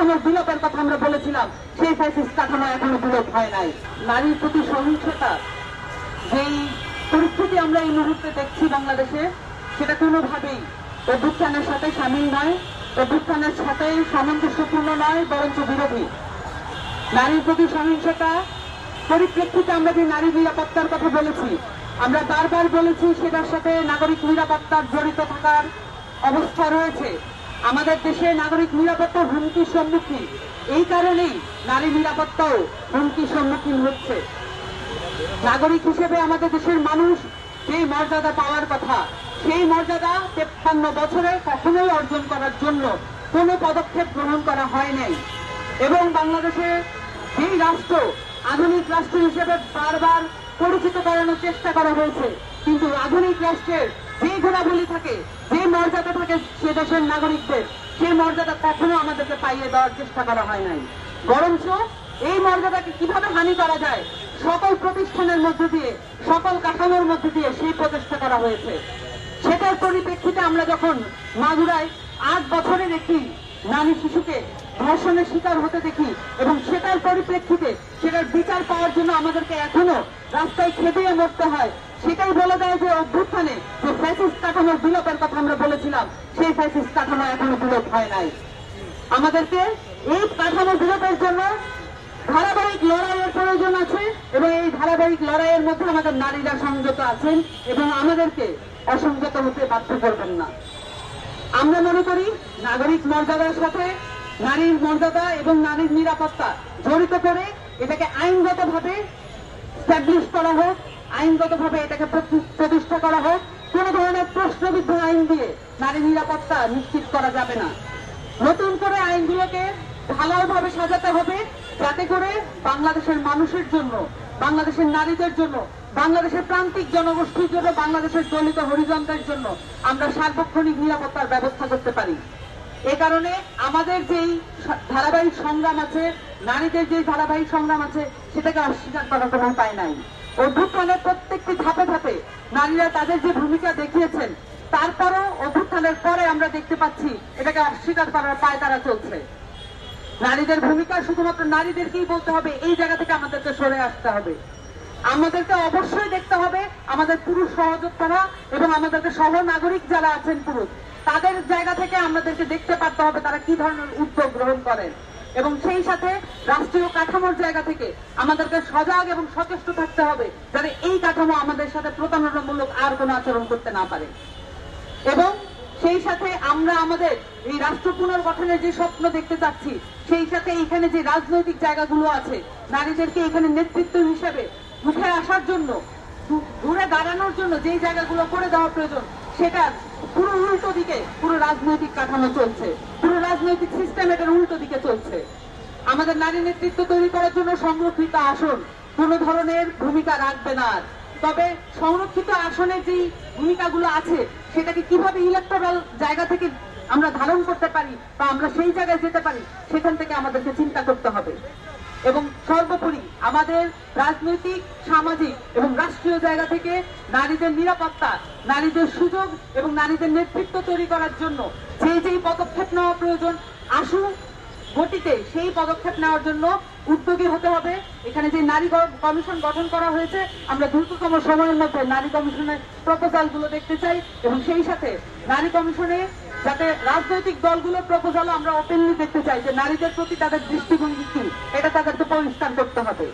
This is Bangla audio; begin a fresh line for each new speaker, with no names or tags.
কাঠামোর বিলোপের কথা আমরা বলেছিলাম, সেই ফ্যাসিস্ট কাঠামো এখনো বিলোপ হয় নাই। নারীর প্রতি সহিংসতা যেই পরিস্থিতি আমরা এই মুহূর্তে দেখছি বাংলাদেশে, সেটা কোনোভাবেই অভ্যুত্থানের সাথে সামিল নয়, অভ্যুত্থানের সাথে সামঞ্জস্যপূর্ণ নয়, বরঞ্চ বিরোধী। নারীর প্রতি সহিংসতা পরিপ্রেক্ষিতে আমরা যে নারী নিরাপত্তার কথা বলেছি, আমরা বারবার বলেছি সেটার সাথে নাগরিক নিরাপত্তার জড়িত থাকার অবস্থা রয়েছে। আমাদের দেশে নাগরিক নিরাপত্তা হুমকির সম্মুখীন, এই কারণেই নারী নিরাপত্তাও হুমকির সম্মুখীন হচ্ছে। নাগরিক হিসেবে আমাদের দেশের মানুষ যেই মর্যাদা পাওয়ার কথা, সেই মর্যাদা 53 বছরে কখনোই অর্জন করার জন্য কোনো পদক্ষেপ গ্রহণ করা হয় নাই। এবং বাংলাদেশে যেই রাষ্ট্র আধুনিক রাষ্ট্র হিসেবে বারবার পরিচিত করানোর চেষ্টা করা হয়েছে, কিন্তু আধুনিক রাষ্ট্রের যে গুণাবলী থাকে, যে মর্যাদা থাকে সে দেশের নাগরিকদের, সেই মর্যাদা কখনো আমাদেরকে পাইয়ে দেওয়ার চেষ্টা করা হয় নাই। বরঞ্চ এই মর্যাদাকে কিভাবে হানি করা যায়, সকল প্রতিষ্ঠানের মধ্য দিয়ে, সকল কাঠামোর মধ্য দিয়ে সেই প্রচেষ্টা করা হয়েছে। সেটার পরিপ্রেক্ষিতে আমরা যখন মাগুরায় 8 বছরের একটি নারী শিশুকে ধর্ষণের শিকার হতে দেখি, এবং সেটার পরিপ্রেক্ষিতে সেটার বিচার পাওয়ার জন্য আমাদেরকে এখনো রাস্তায় খেপিয়ে মরতে হয়, সেটাই বলে দেয় যে অভ্যুত্থানে যে ফ্যাসিস্ট কাঠামোর বিলোপের কথা আমরা বলেছিলাম, সেই ফ্যাসিস্ট কাঠামো এখনো বিলোপ হয় নাই। আমাদেরকে এই কাঠামো বিলোপের জন্য ধারাবাহিক লড়াইয়ের প্রয়োজন আছে, এবং এই ধারাবাহিক লড়াইয়ের মধ্যে আমাদের নারীরা সংযত আছেন এবং আমাদেরকে অসংযত হতে বাধ্য করবেন না। আমরা মনে করি নাগরিক মর্যাদার সাথে নারীর মর্যাদা এবং নারীর নিরাপত্তা জড়িত করে এটাকে আইনগতভাবে স্ট্যাবলিশ করা হোক, আইনগতভাবে এটাকে প্রতিষ্ঠা করা হোক। কোন ধরনের প্রশ্নবিদ্ধ আইন দিয়ে নারী নিরাপত্তা নিশ্চিত করা যাবে না। নতুন করে আইনগুলোকে ঢালাওভাবে সাজাতে হবে, যাতে করে বাংলাদেশের মানুষের জন্য, বাংলাদেশের নারীদের জন্য, বাংলাদেশের প্রান্তিক জনগোষ্ঠীর জন্য, বাংলাদেশের দলিত হরিজনদের জন্য আমরা সার্বক্ষণিক নিরাপত্তার ব্যবস্থা করতে পারি। এ কারণে আমাদের যেই ধারাবাহিক সংগ্রাম আছে, নারীদের যে ধারাবাহিক সংগ্রাম আছে, সেটাকে অস্বীকার করার কোনো উপায় নাই। অভ্যুত্থানের প্রত্যেকটি ধাপে ধাপে নারীরা তাদের যে ভূমিকা দেখিয়েছেন, তারপরও অভ্যুত্থানের পরে আমরা দেখতে পাচ্ছি এটাকে অস্বীকার করার পায়তারা চলছে। নারীদের ভূমিকা শুধুমাত্র নারীদেরকেই বলতে হবে, এই জায়গা থেকে আমাদেরকে সরে আসতে হবে। আমাদেরকে অবশ্যই দেখতে হবে আমাদের পুরুষ সহযোদ্ধারা এবং আমাদেরকে সহ নাগরিক যারা আছেন পুরুষ, তাদের জায়গা থেকে আমাদেরকে দেখতে পারতে হবে তারা কি ধরনের উদ্যোগ গ্রহণ করেন, এবং সেই সাথে রাষ্ট্রীয় কাঠামোর জায়গা থেকে আমাদেরকে সজাগ এবং সচেষ্ট থাকতে হবে যাতে এই কাঠামো আমাদের সাথে প্রতারণামূলক আর কোনো আচরণ করতে না পারে। এবং সেই সাথে আমরা আমাদের এই রাষ্ট্র পুনর্গঠনের যে স্বপ্ন দেখতে চাচ্ছি, সেই সাথে এখানে যে রাজনৈতিক জায়গাগুলো আছে, নারীদেরকে এখানে নেতৃত্ব হিসেবে উঠে আসার জন্য, ঘুরে দাঁড়ানোর জন্য যেই জায়গাগুলো করে দেওয়া প্রয়োজন, সেটা পুরো উল্টো দিকে পুরো রাজনৈতিক কাঠামো চলছে, পুরো রাজনৈতিক সিস্টেম এটার উল্টো দিকে চলছে। আমাদের নারী নেতৃত্ব তৈরি করার জন্য সংরক্ষিত আসন কোন ধরনের ভূমিকা রাখবে না। তবে সংরক্ষিত আসনের যে ভূমিকাগুলো আছে, সেটাকে কিভাবে ইলেকটোরাল জায়গা থেকে আমরা ধারণ করতে পারি বা আমরা সেই জায়গায় যেতে পারি, সেখান থেকে আমাদেরকে চিন্তা করতে হবে। এবং সর্বোপরি আমাদের রাজনৈতিক, সামাজিক এবং রাষ্ট্রীয় জায়গা থেকে নারীদের নিরাপত্তা, নারীদের সুযোগ এবং নারীদের নেতৃত্ব তৈরি করার জন্য যেই পদক্ষেপ নেওয়া প্রয়োজন, আশু গতিতে সেই পদক্ষেপ নেওয়ার জন্য উদ্যোগী হতে হবে। এখানে যে নারী কমিশন গঠন করা হয়েছে, আমরা দ্রুততম সময়ের মধ্যে নারী কমিশনের প্রপোজাল গুলো দেখতে চাই, এবং সেই সাথে নারী কমিশনে যাতে রাজনৈতিক দলগুলোর প্রপোজালও আমরা ওপেনলি দেখতে চাই যে নারীদের প্রতি তাদের দৃষ্টিভঙ্গি কি, এটা তাদেরকে পরিষ্কার করতে হবে।